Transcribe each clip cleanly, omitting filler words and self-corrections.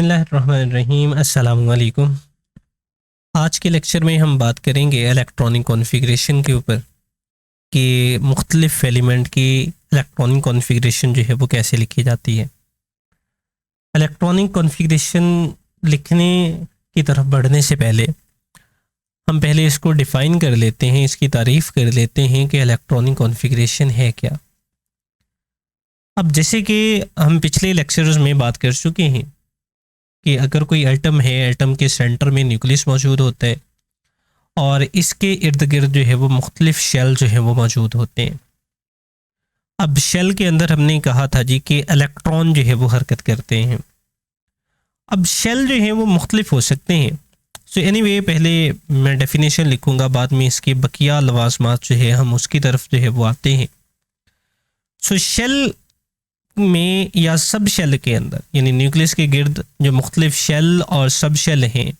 बिस्मिल्लाहिर्रहमानिर्रहीम। अस्सलामु अलैकुम। आज के लेक्चर में हम बात करेंगे इलेक्ट्रॉनिक कॉन्फ़िगरेशन के ऊपर कि मुख्तलिफ़ एलिमेंट की इलेक्ट्रॉनिक कॉन्फ़िगरेशन जो है वो कैसे लिखी जाती है। इलेक्ट्रॉनिक कॉन्फ़िगरेशन लिखने की तरफ बढ़ने से पहले हम पहले इसको डिफ़ाइन कर लेते हैं, इसकी तारीफ़ कर लेते हैं कि इलेक्ट्रॉनिक कॉन्फ़िगरेशन है क्या। अब जैसे कि हम पिछले लेक्चर्स में बात कर चुके हैं कि अगर कोई एटम है, एटम के सेंटर में न्यूक्लियस मौजूद होता है और इसके इर्द गिर्द जो है वो मुख्तलिफ शेल जो है वो मौजूद होते हैं। अब शेल के अंदर हमने कहा था जी कि इलेक्ट्रॉन जो है वो हरकत करते हैं। अब शेल जो है वो मुख्तलिफ हो सकते हैं। सो एनीवे पहले मैं डेफिनेशन लिखूंगा, बाद में इसके बकिया लवाज़मात जो है हम उसकी तरफ जो है वो आते हैं। सो शेल में या सब शेल के अंदर यानी न्यूक्लियस के गिर्द जो मुख्तलिफ शेल और सब शेल हैं,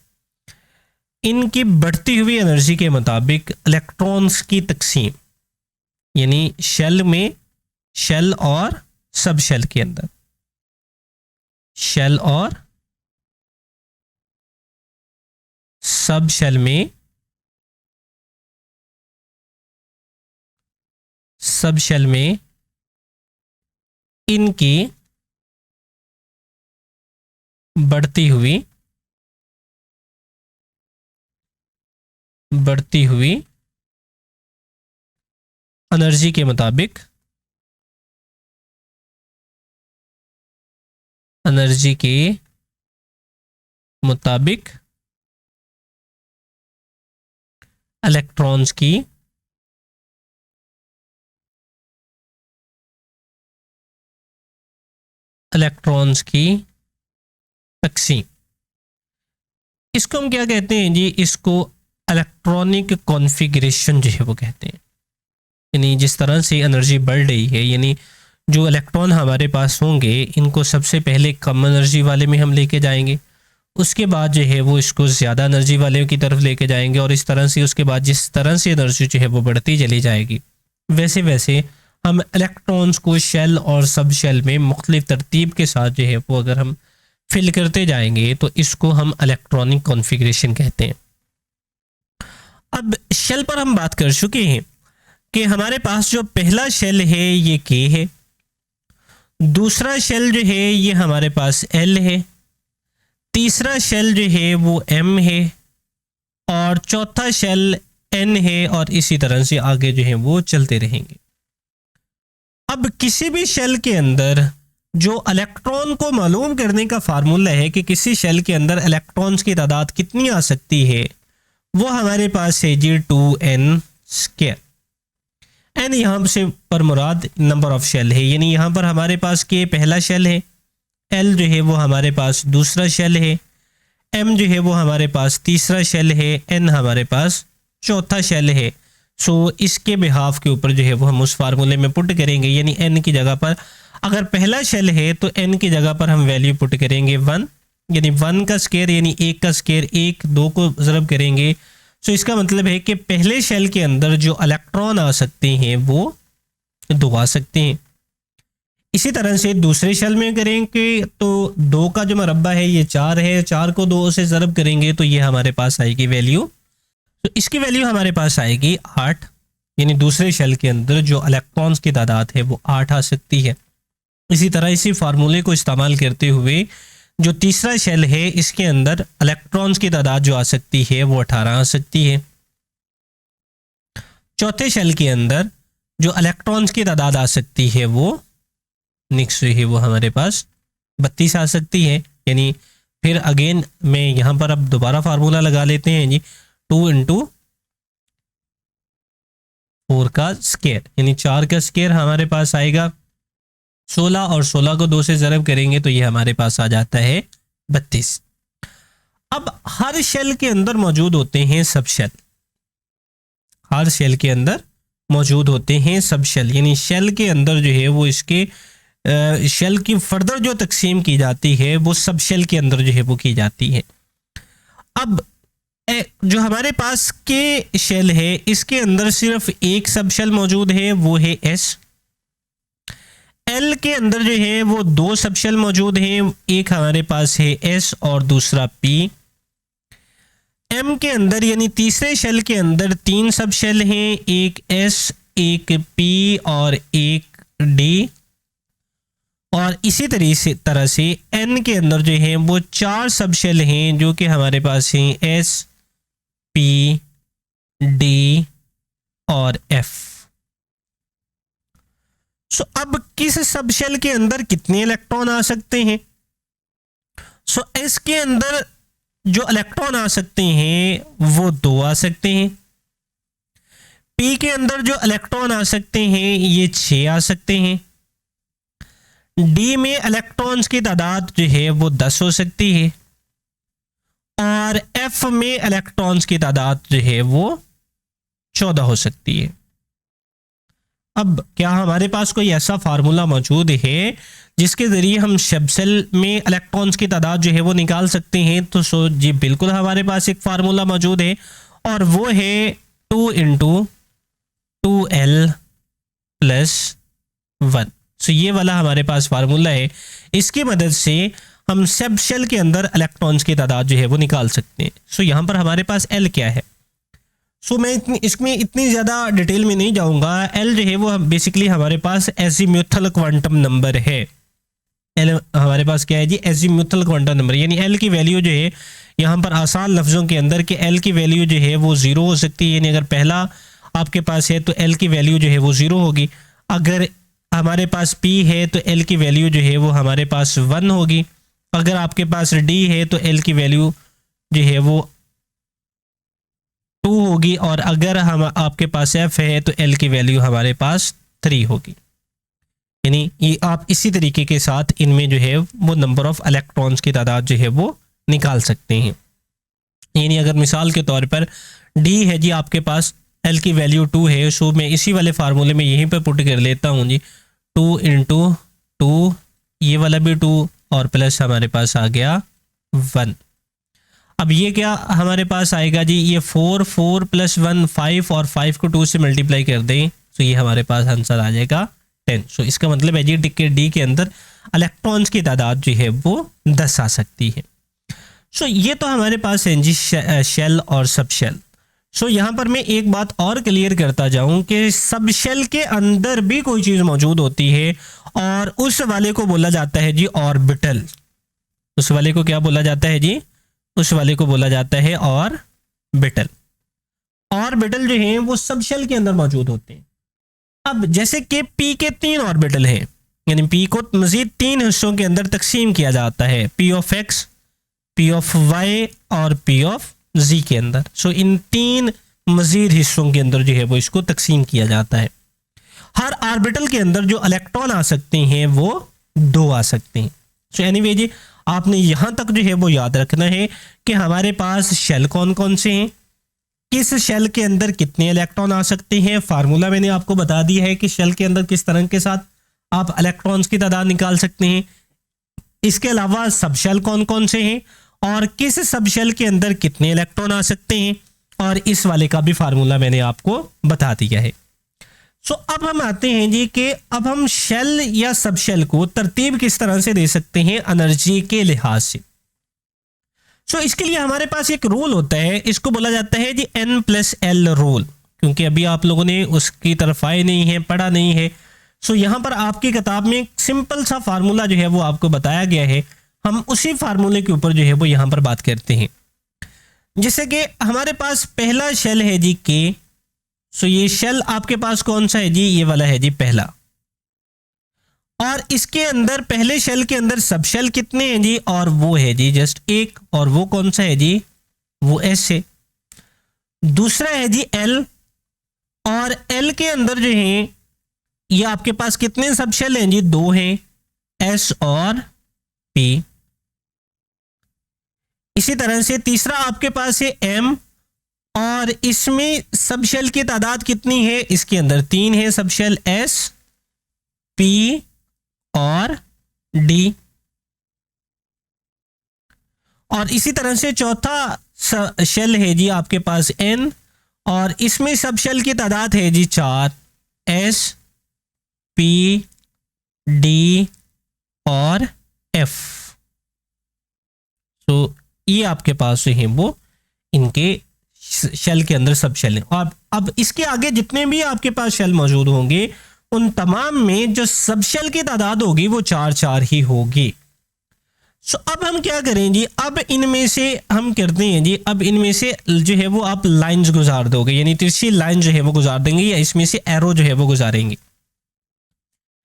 इनकी बढ़ती हुई एनर्जी के मुताबिक इलेक्ट्रॉन्स की तकसीम यानी शेल में, शेल और सब शेल के अंदर, शेल और सब शेल में, सब शेल में इनकी बढ़ती हुई एनर्जी के मुताबिक, एनर्जी के मुताबिक इलेक्ट्रॉन्स की तकसीम, इसको हम क्या कहते हैं जी, इसको इलेक्ट्रॉनिक कॉन्फ़िगरेशन जो है वो कहते हैं। यानी जिस तरह से एनर्जी बढ़ रही है, यानी जो इलेक्ट्रॉन हमारे पास होंगे इनको सबसे पहले कम एनर्जी वाले में हम लेके जाएंगे, उसके बाद जो है वो इसको ज़्यादा एनर्जी वाले की तरफ लेके जाएंगे और इस तरह से उसके बाद जिस तरह से एनर्जी जो है वो बढ़ती चली जाएगी, वैसे वैसे हम इलेक्ट्रॉन्स को शेल और सब शेल में मुख्तलिफ तरतीब के साथ जो है वो अगर हम फिल करते जाएंगे तो इसको हम इलेक्ट्रॉनिक कॉन्फ़िगरेशन कहते हैं। अब शेल पर हम बात कर चुके हैं कि हमारे पास जो पहला शेल है ये के है, दूसरा शेल जो है ये हमारे पास एल है, तीसरा शेल जो है वो एम है और चौथा शेल एन है और इसी तरह से आगे जो है वो चलते रहेंगे। अब किसी भी शेल के अंदर जो इलेक्ट्रॉन को मालूम करने का फार्मूला है कि किसी शेल के अंदर इलेक्ट्रॉन्स की तादाद कितनी आ सकती है, वो हमारे पास है जी 2n²। एन यहाँ से पर मुराद नंबर ऑफ शेल है, यानी यहाँ पर हमारे पास के पहला शेल है, एल जो है वो हमारे पास दूसरा शेल है, एम जो है वो हमारे पास तीसरा शेल है, एन हमारे पास चौथा शेल है। सो इसके बिहाफ के ऊपर जो है वो हम उस फार्मूले में पुट करेंगे, यानी एन की जगह पर अगर पहला शेल है तो एन की जगह पर हम वैल्यू पुट करेंगे 1, यानी 1 का स्क्वायर यानी 1 का स्क्वायर, 1 2 को ज़रब करेंगे। सो इसका मतलब है कि पहले शेल के अंदर जो इलेक्ट्रॉन आ सकते हैं वो 2 आ सकते हैं। इसी तरह से दूसरे शेल में करेंगे तो 2 का जो मरबा है ये 4 है, 4 को 2 से ज़रब करेंगे तो ये हमारे पास आएगी वैल्यू, तो इसकी वैल्यू हमारे पास आएगी 8, यानी दूसरे शेल के अंदर जो इलेक्ट्रॉन्स की तादाद है वो 8 आ सकती है। इसी तरह इसी फार्मूले को इस्तेमाल करते हुए जो तीसरा शेल है इसके अंदर इलेक्ट्रॉन्स की तादाद जो आ सकती है वो 18 आ सकती है। चौथे शेल के अंदर जो इलेक्ट्रॉन्स की तादाद आ सकती है वो नेक्स्ट है वो हमारे पास 32 आ सकती है। यानी फिर अगेन मैं यहाँ पर अब दोबारा फार्मूला लगा लेते हैं जी, 2 × 4 का स्क्वायर यानी 4 का स्क्वायर हमारे पास आएगा 16 और 16 को 2 से ज़रब करेंगे तो ये हमारे पास आ जाता है 32। अब हर शेल के अंदर मौजूद होते हैं सब शेल, हर शेल के अंदर मौजूद होते हैं सब शेल, यानी शेल के अंदर जो है वो इसके शेल की फर्दर जो तकसीम की जाती है वो सब शेल के अंदर जो है वो की जाती है। अब जो हमारे पास के शेल है इसके अंदर सिर्फ एक सब शेल मौजूद है, वो है एस। एल के अंदर जो है वो दो सबशेल मौजूद हैं, एक हमारे पास है एस और दूसरा पी। एम के अंदर यानी तीसरे शेल के अंदर तीन सबशेल हैं, एक एस, एक पी और एक डी। और इसी तरह से एन के अंदर जो है वो चार सबशेल हैं जो कि हमारे पास हैं एस, पी, डी और एफ। सो अब किस सबशेल के अंदर कितने इलेक्ट्रॉन आ सकते हैं? सो एस के अंदर जो इलेक्ट्रॉन आ सकते हैं वो दो आ सकते हैं। पी के अंदर जो इलेक्ट्रॉन आ सकते हैं ये 6 आ सकते हैं। डी में इलेक्ट्रॉन्स की तादाद जो है वो 10 हो सकती है और एफ में इलेक्ट्रॉन्स की तादाद जो है वो 14 हो सकती है। अब क्या हमारे पास कोई ऐसा फार्मूला मौजूद है जिसके ज़रिए हम सबशेल में इलेक्ट्रॉन्स की तादाद जो है वो निकाल सकते हैं? तो सो जी बिल्कुल हमारे पास एक फार्मूला मौजूद है और वो है 2 × 2l + 1। सो ये वाला हमारे पास फार्मूला है, इसकी मदद से हम सबशेल के अंदर इलेक्ट्रॉन्स की तादाद जो है वो निकाल सकते हैं। सो यहाँ पर हमारे पास l क्या है? सो मैं इसमें इतनी ज़्यादा डिटेल में नहीं जाऊँगा। l जो है वो बेसिकली हमारे पास एजीम्यूथल क्वांटम नंबर है। l हमारे पास क्या है जी? एजीम्यूथल क्वांटम नंबर, यानी l की वैल्यू जो है यहाँ पर आसान लफ्ज़ों के अंदर कि l की वैल्यू जो है वो 0 हो सकती है, यानी अगर पहला आपके पास है तो l की वैल्यू जो है वो 0 होगी। अगर हमारे पास p है तो l की वैल्यू जो है वो हमारे पास 1 होगी। अगर आपके पास d है तो l की वैल्यू जो है वो 2 होगी और अगर हम आपके पास f है तो l की वैल्यू हमारे पास 3 होगी। यानी ये आप इसी तरीके के साथ इनमें जो है वो नंबर ऑफ इलेक्ट्रॉन्स की तादाद जो है वो निकाल सकते हैं। यानी अगर मिसाल के तौर पर d है जी आपके पास, l की वैल्यू 2 है, सो मैं इसी वाले फार्मूले में यहीं पर पुट कर लेता हूँ जी 2 × 2, ये वाला भी 2 और प्लस हमारे पास आ गया 1। अब ये क्या हमारे पास आएगा जी? ये 4 + 1 5 और 5 को 2 से मल्टीप्लाई कर दें तो ये हमारे पास आंसर आ जाएगा 10। सो इसका मतलब है जी डी के अंदर इलेक्ट्रॉन्स की तादाद जो है वो 10 आ सकती है। सो ये तो हमारे पास है जी शेल और सबशेल। सो यहाँ पर मैं एक बात और क्लियर करता जाऊँ कि सबशेल के अंदर भी कोई चीज़ मौजूद होती है और उस वाले को बोला जाता है जी ऑर्बिटल। उस वाले को क्या बोला जाता है जी? उस वाले को बोला जाता है ऑर्बिटल। ऑर्बिटल जो हैं वो सबशेल के अंदर मौजूद होते हैं। अब जैसे कि p के 3 ऑर्बिटल हैं, यानी p को मजीद 3 हिस्सों के अंदर तकसीम किया जाता है, p of x, p of y और p ऑफ z के अंदर। सो इन 3 मजीद हिस्सों के अंदर जो है वो इसको तकसीम किया जाता है। हर ऑर्बिटल के अंदर जो इलेक्ट्रॉन आ सकते हैं वो 2 आ सकते हैं। सो एनीवे जी आपने यहाँ तक जो है वो याद रखना है कि हमारे पास शेल कौन कौन से हैं, किस शेल के अंदर कितने इलेक्ट्रॉन आ सकते हैं। फार्मूला मैंने आपको बता दिया है कि शेल के अंदर किस तरह के साथ आप इलेक्ट्रॉन्स की तादाद निकाल सकते हैं। इसके अलावा सबशेल कौन कौन से हैं और किस सबशेल के अंदर कितने इलेक्ट्रॉन आ सकते हैं, और इस वाले का भी फार्मूला मैंने आपको बता दिया है। सो अब हम आते हैं जी कि अब हम शेल या सबशेल को तरतीब किस तरह से दे सकते हैं एनर्जी के लिहाज से। सो इसके लिए हमारे पास एक रूल होता है, इसको बोला जाता है जी n+l रूल। क्योंकि अभी आप लोगों ने उसकी तरफ आए नहीं है, पढ़ा नहीं है, सो यहाँ पर आपकी किताब में एक सिंपल सा फार्मूला जो है वो आपको बताया गया है। हम उसी फार्मूले के ऊपर जो है वो यहाँ पर बात करते हैं। जैसे कि हमारे पास पहला शेल है जी के। सो ये शेल आपके पास कौन सा है जी? ये वाला है जी पहला। और इसके अंदर पहले शेल के अंदर सबशेल कितने हैं जी? और वो है जी जस्ट एक, और वो कौन सा है जी? वो एस है। दूसरा है जी एल, और एल के अंदर जो है ये आपके पास कितने सबशेल हैं जी? 2 हैं, एस और पी। इसी तरह से तीसरा आपके पास है एम, और इसमें सबशेल की तादाद कितनी है? इसके अंदर 3 है सबशेल, एस, पी और डी। और इसी तरह से चौथा शेल है जी आपके पास एन, और इसमें सबशेल की तादाद है जी 4, एस, पी डी और एफ। तो ये आपके पास जो है वो इनके शेल के अंदर सब शेल हैं। और अब इसके आगे जितने भी आपके पास शेल मौजूद होंगे उन तमाम में जो सब शेल की तादाद होगी वो 4 ही होगी। सो अब हम क्या करें जी, अब इनमें से हम करते हैं जी, अब इनमें से जो है वो आप लाइंस गुजार दोगे, यानी तिरछी लाइन जो है वो गुजार देंगे, या इसमें से एरो जो है वो गुजारेंगे,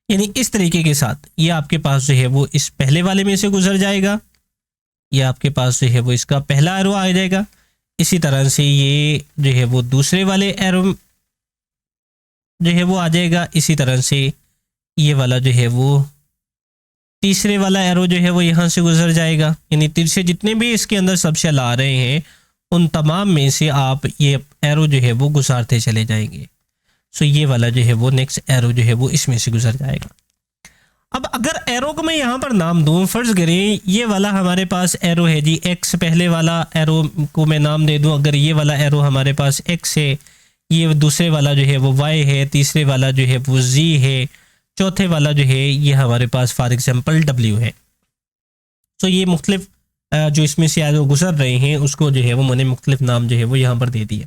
यानी इस तरीके के साथ। ये आपके पास जो है वो इस पहले वाले में से गुजर जाएगा, ये आपके पास जो है वो इसका पहला एरो आ जाएगा। इसी तरह से ये जो है वो दूसरे वाले एरो जो है वो आ जाएगा। इसी तरह से ये वाला जो है वो तीसरे वाला एरो जो है वो यहाँ से गुजर जाएगा, यानी तिरछे जितने भी इसके अंदर सब शेल आ रहे हैं उन तमाम में से आप ये एरो जो है वो गुजारते चले जाएंगे। सो ये वाला जो है वो नेक्स्ट एरो जो है वो इसमें से गुजर जाएगा। अब अगर एरो को मैं यहाँ पर नाम दूँ, फर्ज करें ये वाला हमारे पास एरो है जी एक्स, पहले वाला एरो को मैं नाम दे दूँ, अगर ये वाला एरो हमारे पास एक्स है, ये दूसरे वाला जो है वो वाई है, तीसरे वाला जो है वो जी है, चौथे वाला जो है ये हमारे पास फॉर एग्जांपल डब्ल्यू है। तो ये मुख्तलिफ जो इसमें से एरो गुजर रहे हैं उसको जो है वो मैंने मुख्तलिफ नाम जो है वो यहाँ पर दे दिए।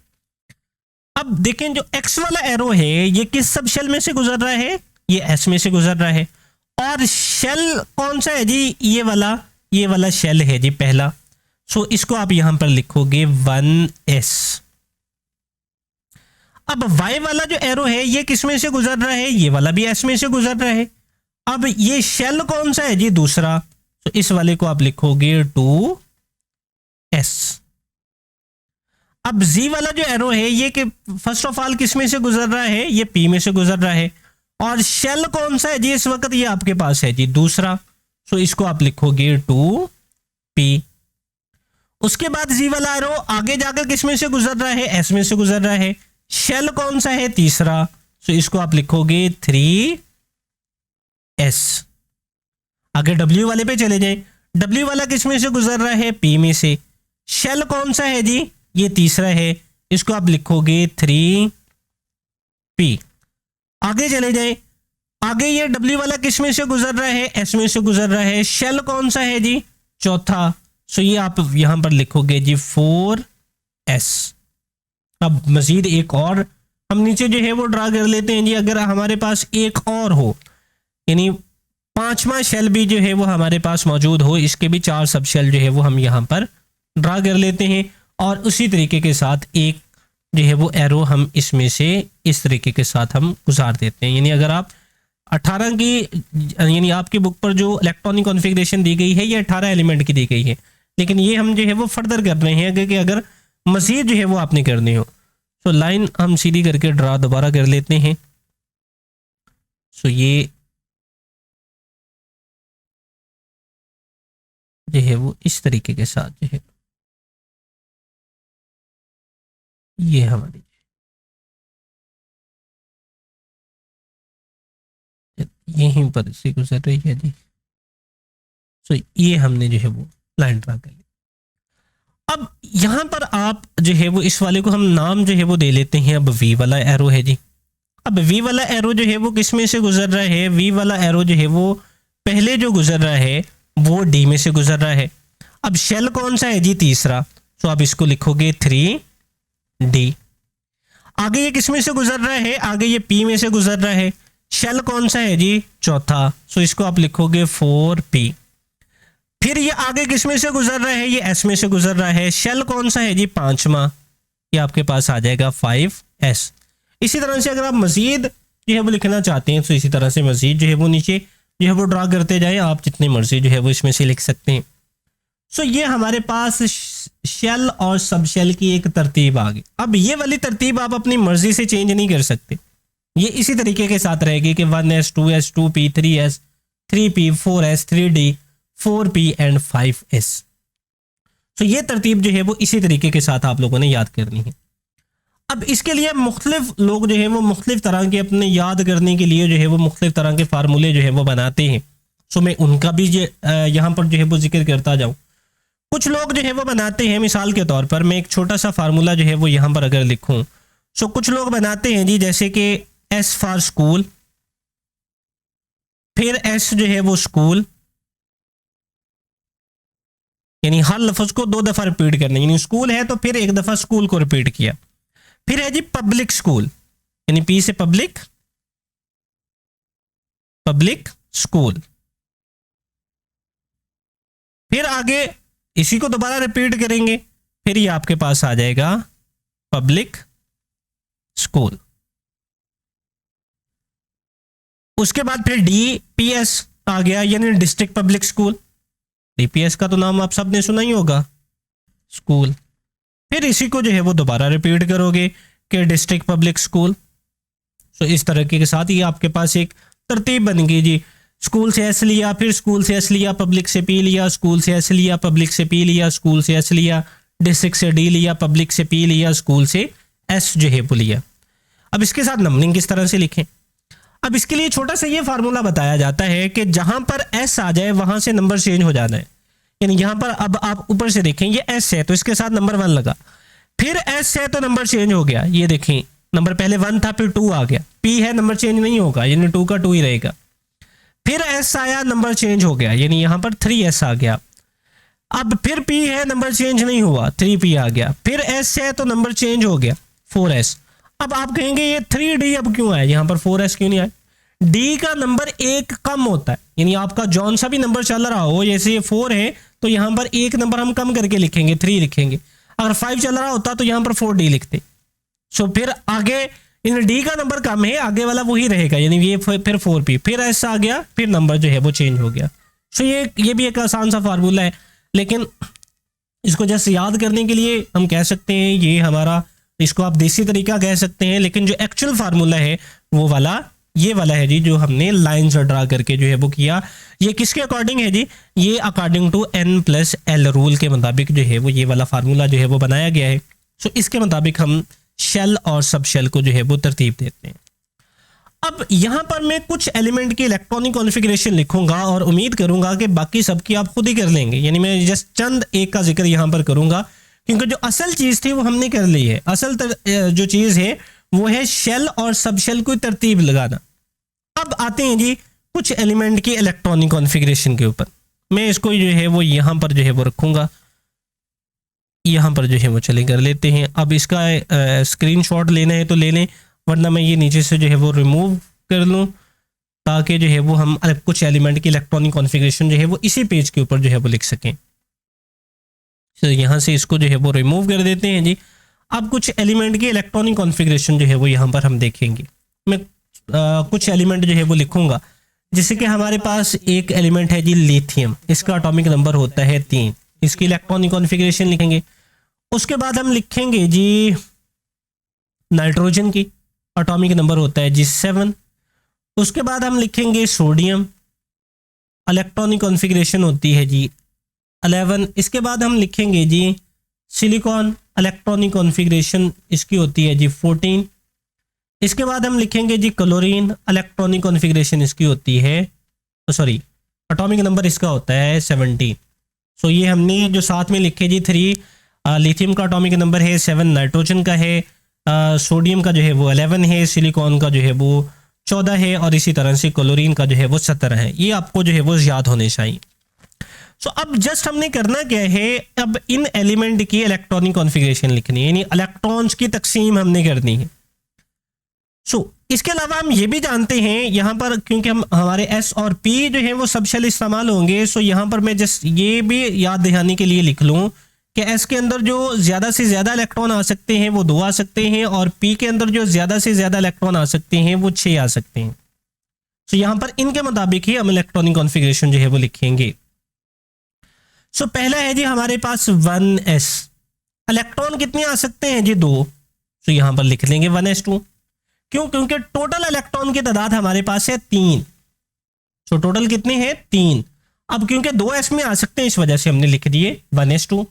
अब देखें जो एक्स वाला एरो है ये किस सब शेल में से गुजर रहा है, ये एस में से गुजर रहा है। और शेल कौन सा है जी, ये वाला शेल है जी पहला। सो इसको आप यहां पर लिखोगे 1s। अब y वाला जो एरो है ये किस में से गुजर रहा है, ये वाला भी s में से गुजर रहा है। अब ये शेल कौन सा है जी, दूसरा। तो इस वाले को आप लिखोगे 2s। अब z वाला जो एरो है ये कि फर्स्ट ऑफ ऑल किस में से गुजर रहा है, ये p में से गुजर रहा है। और शेल कौन सा है जी इस वक्त, ये आपके पास है जी दूसरा। सो इसको आप लिखोगे 2p। उसके बाद जी वाला एरो आगे जाकर किस में से गुजर रहा है, एस में से गुजर रहा है। शेल कौन सा है, तीसरा। सो इसको आप लिखोगे 3s। आगे डब्ल्यू वाले पे चले जाए, डब्ल्यू वाला किस में से गुजर रहा है, p में से। शेल कौन सा है जी, ये तीसरा है, इसको आप लिखोगे 3p। आगे चले जाए, आगे ये डब्ल्यू वाला किस में से गुजर रहा है, एस में से गुजर रहा है। शेल कौन सा है जी, चौथा। सो ये आप यहां पर लिखोगे जी 4s। अब मजीद एक और हम नीचे जो है वो ड्रा कर लेते हैं जी। अगर हमारे पास एक और हो, यानी पांचवा शेल भी जो है वो हमारे पास मौजूद हो, इसके भी 4 सब शेल जो है वो हम यहाँ पर ड्रा कर लेते हैं। और उसी तरीके के साथ एक जो है वो एरो हम इसमें से इस तरीके के साथ हम गुजार देते हैं। यानी अगर आप 18 की, यानी आपकी बुक पर जो इलेक्ट्रॉनिक कॉन्फ़िगरेशन दी गई है ये 18 एलिमेंट की दी गई है, लेकिन ये हम जो है वो फर्दर कर रहे हैं कि अगर मजीद जो है वो आपने करनी हो। सो लाइन हम सीधी करके ड्रा दोबारा कर लेते हैं। सो ये जो है वो इस तरीके के साथ जो है ये हमारी यहीं पर से गुजर रही है जी। सो ये हमने जो है वो लाइन ड्रा कर ली। अब यहां पर आप जो है वो इस वाले को हम नाम जो है वो दे लेते हैं। अब वी वाला एरो है जी। अब वी वाला एरो जो है वो किस में से गुजर रहा है, वी वाला एरो जो है वो पहले जो गुजर रहा है वो डी में से गुजर रहा है। अब शेल कौन सा है जी, तीसरा। तो आप इसको लिखोगे 3d। आगे ये किस में से गुजर रहा है, आगे ये p में से गुजर रहा है। शेल कौन सा है जी, चौथा। सो इसको आप लिखोगे 4p। फिर ये आगे किस में से गुजर रहा है, ये s में से गुजर रहा है। शेल कौन सा है जी, पांचवा। ये आपके पास आ जाएगा 5s। इसी तरह से अगर आप मजीद जो है वो लिखना चाहते हैं तो इसी तरह से मजीद जो है वो नीचे जो है वो ड्रा करते जाए, आप जितनी मर्जी जो है वो इसमें से लिख सकते हैं। सो ये हमारे पास शेल और सब शेल की एक तरतीब आ गई। अब ये वाली तरतीब आप अपनी मर्जी से चेंज नहीं कर सकते, ये इसी तरीके के साथ रहेगी कि 1s 2s 2p 3s 3p 4s 3d 4p and 5s। तो ये तरतीब जो है वो इसी तरीके के साथ आप लोगों ने याद करनी है। अब इसके लिए मुख्तलिफ लोग जो है वो मुख्तलिफ तरह के अपने याद करने के लिए जो है वो मुख्तलिफ तरह के फार्मूले जो है वो बनाते हैं। सो मैं उनका भी यहाँ पर जो है वो जिक्र करता जाऊँ। कुछ लोग जो है वो बनाते हैं, मिसाल के तौर पर मैं एक छोटा सा फार्मूला जो है वो यहाँ पर अगर लिखूँ। सो कुछ लोग बनाते हैं जी, जैसे कि S फॉर स्कूल, फिर एस जो है वो स्कूल, यानी हर लफ्ज को 2 दफा रिपीट करना, यानी स्कूल है तो फिर 1 दफा स्कूल को रिपीट किया। फिर है जी पब्लिक स्कूल, यानी पी से पब्लिक, पब्लिक स्कूल। फिर आगे इसी को दोबारा रिपीट करेंगे, फिर ये आपके पास आ जाएगा पब्लिक स्कूल। उसके बाद फिर डीपीएस आ गया, यानी डिस्ट्रिक्ट पब्लिक स्कूल। डीपीएस का तो नाम आप सबने सुना ही होगा, स्कूल। फिर इसी को जो है वो दोबारा रिपीट करोगे कि डिस्ट्रिक्ट पब्लिक स्कूल। तो इस तरीके के साथ ये आपके पास एक तरतीब बन गई जी। स्कूल से एस लिया, फिर स्कूल से एस लिया, पब्लिक से पी लिया, स्कूल से एस लिया, पब्लिक से पी लिया, स्कूल से एस लिया, डिस्ट्रिक्ट से डी लिया, पब्लिक से पी लिया, स्कूल से एस जो है वो लिया। अब इसके साथ नंबरिंग किस तरह से लिखें? अब इसके लिए छोटा सा ये फार्मूला बताया जाता है कि जहां पर एस आ जाए वहां से नंबर चेंज हो जाना है। यानी यहां पर अब आप ऊपर से देखें, ये एस है तो इसके साथ नंबर 1 लगा, फिर एस है तो नंबर चेंज हो गया। ये देखें, नंबर पहले 1 था फिर 2 आ गया, पी है नंबर चेंज नहीं होगा, यानी 2 का 2 ही रहेगा। फिर एस आया, नंबर चेंज हो गया, यानी यहां पर 3s आ गया। अब फिर पी है, नंबर चेंज नहीं हुआ, 3p आ गया। फिर एस है तो नंबर चेंज हो गया, 4s। अब आप कहेंगे ये 3d अब क्यों आया, यहां पर 4s क्यों नहीं आया? डी का नंबर 1 कम होता है, यानी आपका जौन सा भी नंबर चल रहा हो, जैसे ये 4 है तो यहां पर 1 नंबर हम कम करके लिखेंगे, 3 लिखेंगे। अगर 5 चल रहा होता तो यहां पर 4d लिखते। सो फिर आगे इन डी का नंबर कम है, आगे वाला वही रहेगा, यानी ये फिर 4p, फिर ऐसा आ गया, फिर नंबर जो है वो चेंज हो गया। सो ये भी एक आसान सा फार्मूला है, लेकिन इसको जस्ट याद करने के लिए हम कह सकते हैं ये हमारा, इसको आप देसी तरीका कह सकते हैं, लेकिन जो एक्चुअल फार्मूला है वो वाला ये वाला है जी, जो हमने लाइन से ड्रा करके जो है वो किया। ये किसके अकॉर्डिंग है जी? ये अकॉर्डिंग टू n+l रूल के मुताबिक जो है वो ये वाला फार्मूला जो है वो बनाया गया है। सो इसके मुताबिक हम शेल और सब शेल को जो है वो तरतीब देते हैं। अब यहां पर मैं कुछ एलिमेंट की इलेक्ट्रॉनिक कॉन्फ़िगरेशन लिखूंगा और उम्मीद करूंगा कि बाकी सबकी आप खुद ही कर लेंगे, यानी मैं जस्ट चंद एक का जिक्र यहां पर करूंगा, क्योंकि जो असल चीज थी वो हमने कर ली है। असल जो चीज है वो है शेल और सब शेल को तरतीब लगाना। अब आते हैं जी कुछ एलिमेंट की इलेक्ट्रॉनिक कॉन्फ़िगरेशन के ऊपर। मैं इसको जो है वो यहां पर जो है वो रखूंगा, यहां पर जो है वो चले कर लेते हैं। अब इसका स्क्रीनशॉट लेना है तो ले लें, वरना मैं ये नीचे से जो है वो रिमूव कर लूं, ताकि जो है वो हम कुछ एलिमेंट की इलेक्ट्रॉनिक कॉन्फ़िगरेशन जो है वो इसी पेज के ऊपर जो है वो लिख सकें। तो यहाँ से इसको जो है वो रिमूव कर देते हैं जी। अब कुछ एलिमेंट की इलेक्ट्रॉनिक कॉन्फ़िगरेशन जो है वो यहाँ पर हम देखेंगे। मैं कुछ एलिमेंट जो है वो लिखूंगा, जैसे कि हमारे पास एक एलिमेंट है जी लिथियम, इसका एटॉमिक नंबर होता है 3, इसकी इलेक्ट्रॉनिक कॉन्फ़िगरेशन लिखेंगे। उसके बाद हम लिखेंगे जी नाइट्रोजन की, एटॉमिक नंबर होता है जी 7। उसके बाद हम लिखेंगे सोडियम, इलेक्ट्रॉनिक कॉन्फ़िगरेशन होती है जी 11। इसके बाद हम लिखेंगे जी सिलिकॉन, इलेक्ट्रॉनिक कॉन्फ़िगरेशन इसकी होती है जी 14। इसके बाद हम लिखेंगे जी क्लोरीन, इलेक्ट्रॉनिक कॉन्फ़िगरेशन इसकी होती है, सॉरी एटॉमिक नंबर इसका होता है 17। सो ये हमने जो साथ में लिखे जी 3, लिथियम का एटॉमिक नंबर है 7, नाइट्रोजन का है, सोडियम का जो है वो 11 है, सिलिकॉन का जो है वो 14 है, और इसी तरह से क्लोरीन का जो है वो 17 है। ये आपको जो है वो याद होने चाहिए। सो अब जस्ट हमने करना क्या है, अब इन एलिमेंट की इलेक्ट्रॉनिक कॉन्फ़िगरेशन लिखनी है, यानी इलेक्ट्रॉन्स की तकसीम हमने करनी है। इसके अलावा हम ये भी जानते हैं यहाँ पर, क्योंकि हम हमारे एस और पी जो है वो सब शेल इस्तेमाल होंगे, सो यहाँ पर मैं जस्ट ये भी याद दिलाने के लिए लिख लूँ कि एस के अंदर जो ज़्यादा से ज़्यादा इलेक्ट्रॉन आ सकते हैं वो 2 आ सकते हैं, और पी के अंदर जो ज़्यादा से ज़्यादा इलेक्ट्रॉन आ सकते हैं वो 6 आ सकते हैं। सो यहाँ पर इनके मुताबिक ही हम इलेक्ट्रॉनिक कॉन्फ़िगरेशन जो है वो लिखेंगे। सो पहला है जी हमारे पास 1s, इलेक्ट्रॉन कितने आ सकते हैं जी 2। सो यहाँ पर लिख लेंगे 1s2, क्यों? क्योंकि टोटल इलेक्ट्रॉन की तादाद हमारे पास है 3। सो टोटल कितने हैं 3। अब क्योंकि 2s में आ सकते हैं इस वजह से हमने लिख दिए 1s2।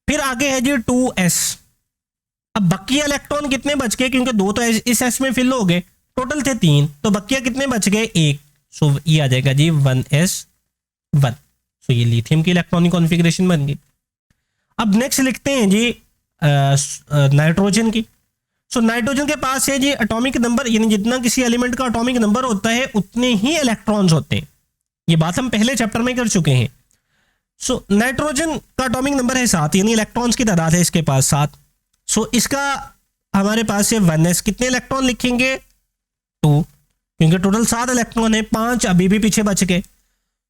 फिर आगे है जी 2s। अब बकिया इलेक्ट्रॉन कितने बच गए, क्योंकि 2 तो इस s में फिल हो गए, टोटल थे 3, तो बकिया कितने बच गए 1। सो ये आ जाएगा जी 1s1। सो ये लिथियम की इलेक्ट्रॉनिक कॉन्फ़िगरेशन बन गई। अब नेक्स्ट लिखते हैं जी नाइट्रोजन की। सो नाइट्रोजन के पास है जी एटॉमिक नंबर, यानी जितना किसी एलिमेंट का एटॉमिक नंबर होता है उतने ही इलेक्ट्रॉन्स होते हैं। ये बात हम पहले चैप्टर में कर चुके हैं। सो नाइट्रोजन का एटॉमिक नंबर है 7, यानी इलेक्ट्रॉन्स की तादाद है इसके पास 7। सो इसका हमारे पास है 1s, कितने इलेक्ट्रॉन लिखेंगे 2, क्योंकि टोटल 7 इलेक्ट्रॉन है, 5 अभी भी पीछे बच गए।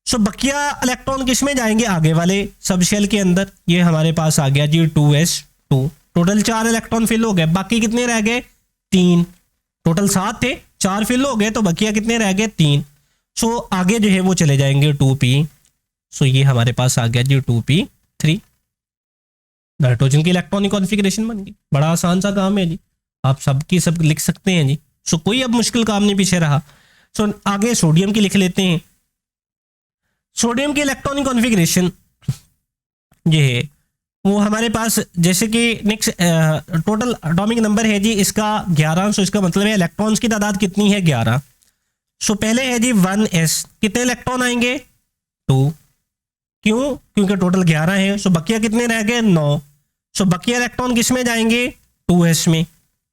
सो बकिया इलेक्ट्रॉन किस में जाएंगे, आगे वाले सब शेल के अंदर। ये हमारे पास आ गया जी 2s2, टोटल 4 इलेक्ट्रॉन फिल हो गए, बाकी कितने रह गए 3। टोटल 7 थे, 4 फिल हो गए, तो बकिया कितने रह गए 3। सो आगे जो है वो चले जाएंगे 2p। सो ये हमारे पास आ गया जी 2p3। नाइट्रोजन की इलेक्ट्रॉनिक कॉन्फ़िगरेशन बन गई। बड़ा आसान सा काम है जी, आप सबकी सब लिख सकते हैं जी। सो कोई अब मुश्किल काम नहीं पीछे रहा। सो आगे सोडियम की लिख लेते हैं। सोडियम की इलेक्ट्रॉनिक कॉन्फ़िगरेशन ये है वो हमारे पास, जैसे कि नेक्स्ट टोटल एटॉमिक नंबर है जी इसका 11। सो इसका मतलब है इलेक्ट्रॉन्स की तादाद कितनी है 11। सो पहले है जी 1s, कितने इलेक्ट्रॉन आएंगे 2, क्यों, क्योंकि टोटल 11 है। सो बकिया कितने रह गए 9। सो बकिया इलेक्ट्रॉन किस में जाएंगे 2s में।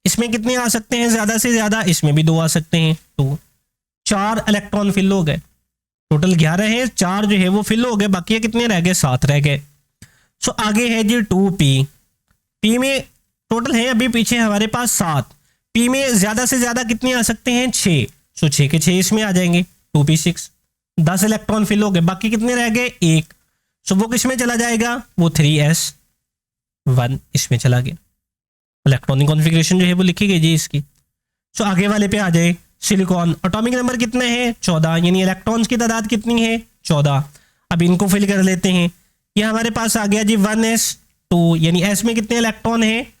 इसमें कितने आ सकते हैं ज़्यादा से ज़्यादा, इसमें भी 2 आ सकते हैं 2। 4 इलेक्ट्रॉन फिल हो गए, टोटल 11 है, 4 जो है वो फिल हो गए, बकिया कितने रह गए 7 रह गए। सो आगे है जी 2p। p में टोटल है अभी पीछे हमारे पास 7, p में ज़्यादा से ज़्यादा कितने आ सकते हैं 6। सो 6 के 6 इसमें आ जाएंगे 2p6, 10 इलेक्ट्रॉन फिल हो गए, बाकी कितने रह गए 1। सो वो किस में चला जाएगा, वो 3s1 इसमें चला गया। इलेक्ट्रॉनिक कॉन्फ़िगरेशन जो है वो लिखी गई जी इसकी। सो आगे वाले पे आ जाए, सिलिकॉन एटॉमिक नंबर कितने हैं 14, यानी इलेक्ट्रॉन्स की तादाद कितनी है 14। अब इनको फिल कर लेते हैं। ये हमारे पास आ गया जी 1s2, यानी s में कितने इलेक्ट्रॉन हैं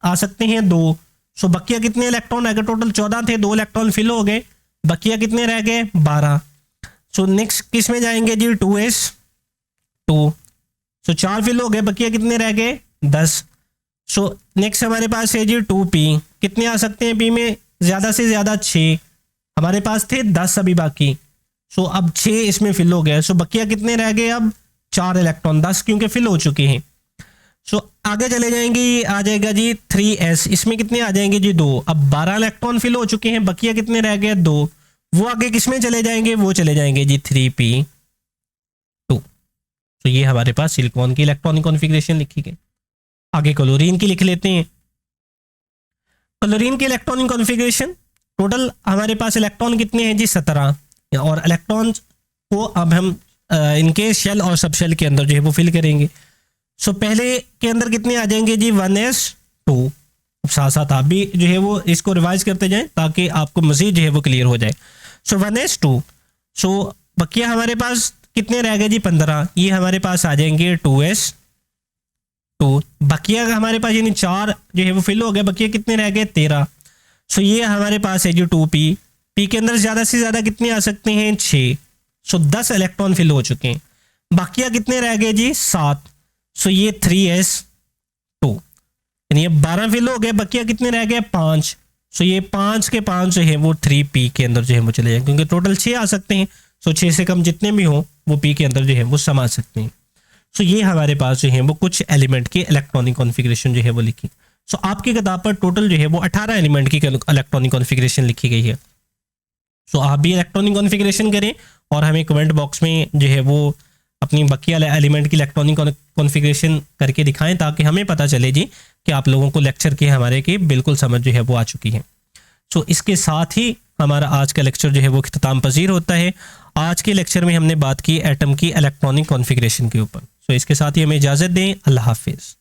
आ सकते हैं 2। सो बकिया कितने इलेक्ट्रॉन रह गए, टोटल 14 थे, 2 इलेक्ट्रॉन फिल हो गए, बकिया कितने रह गए 12। सो नेक्स्ट किस में जाएंगे जी 2s2। सो 4 फिल हो गए, बकिया कितने रह गए 10। सो नेक्स्ट हमारे पास है जी 2p, कितने आ सकते हैं p में ज़्यादा से ज़्यादा 6, हमारे पास थे 10 अभी बाकी। सो अब 6 इसमें फिल हो गए, सो बकिया कितने रह गए अब 4 इलेक्ट्रॉन, 10 क्योंकि फिल हो चुके हैं। सो आगे चले जाएंगे, आ जाएगा जी 3s, इसमें कितने आ जाएंगे जी 2। अब 12 इलेक्ट्रॉन फिल हो चुके हैं, बकिया कितने रह गए 2। वो आगे किस में चले जाएंगे, वो चले जाएंगे जी 3p2। तो ये हमारे पास सिलिकॉन की इलेक्ट्रॉनिक कॉन्फ़िगरेशन लिखी गई। आगे क्लोरीन की लिख लेते हैं। क्लोरीन की इलेक्ट्रॉनिक कॉन्फ़िगरेशन, टोटल हमारे पास इलेक्ट्रॉन कितने हैं जी 17, और इलेक्ट्रॉन्स को अब हम इनके शेल और सब शेल के अंदर जो है वो फिल करेंगे। सो पहले के अंदर कितने आ जाएंगे जी 1s2। साथ साथ आप भी जो है वो इसको रिवाइज करते जाएं ताकि आपको मज़ीद जो है वो क्लियर हो जाए। सो 1s2। सो बकिया हमारे पास कितने रह गए जी 15, ये हमारे पास आ जाएंगे 2s2। बकिया हमारे पास यानी 4 जो है वो फिल हो गए, बकिया कितने रह गए 13। सो ये हमारे पास है जी 2p। p के अंदर ज़्यादा से ज़्यादा कितने आ सकते हैं 6। सो 10 इलेक्ट्रॉन फिल हो चुके हैं, बकिया कितने रह गए जी 7। सो ये 3s2, यानी ये 12 फिल हो गए, बकिया कितने रह गए 5। सो ये 5 के 5 जो है वो 3p के अंदर जो है वो चले जाएंगे, क्योंकि टोटल 6 आ सकते हैं। सो 6 से कम जितने भी हों वो p के अंदर जो है वो समा सकते हैं। सो ये हमारे पास जो है वो कुछ एलिमेंट की इलेक्ट्रॉनिक कॉन्फ़िगरेशन जो है वो लिखी। सो आपकी किताब पर टोटल जो है वो 18 एलिमेंट की इलेक्ट्रॉनिक कॉन्फ़िगरेशन लिखी गई है। सो आप भी इलेक्ट्रॉनिक कॉन्फ़िगरेशन करें और हमें कमेंट बॉक्स में जो है वो अपनी बकिया एलिमेंट की इलेक्ट्रॉनिक कॉन्फ़िगरेशन करके दिखाएं, ताकि हमें पता चले जी कि आप लोगों को लेक्चर की हमारे की बिल्कुल समझ जो है वो आ चुकी है। सो इसके साथ ही हमारा आज का लेक्चर जो है वो इख्तिताम पजीर होता है। आज के लेक्चर में हमने बात की एटम की इलेक्ट्रॉनिक कॉन्फ़िगरेशन के ऊपर। सो इसके साथ ही हमें इजाज़त दें। अल्लाह हाफिज़।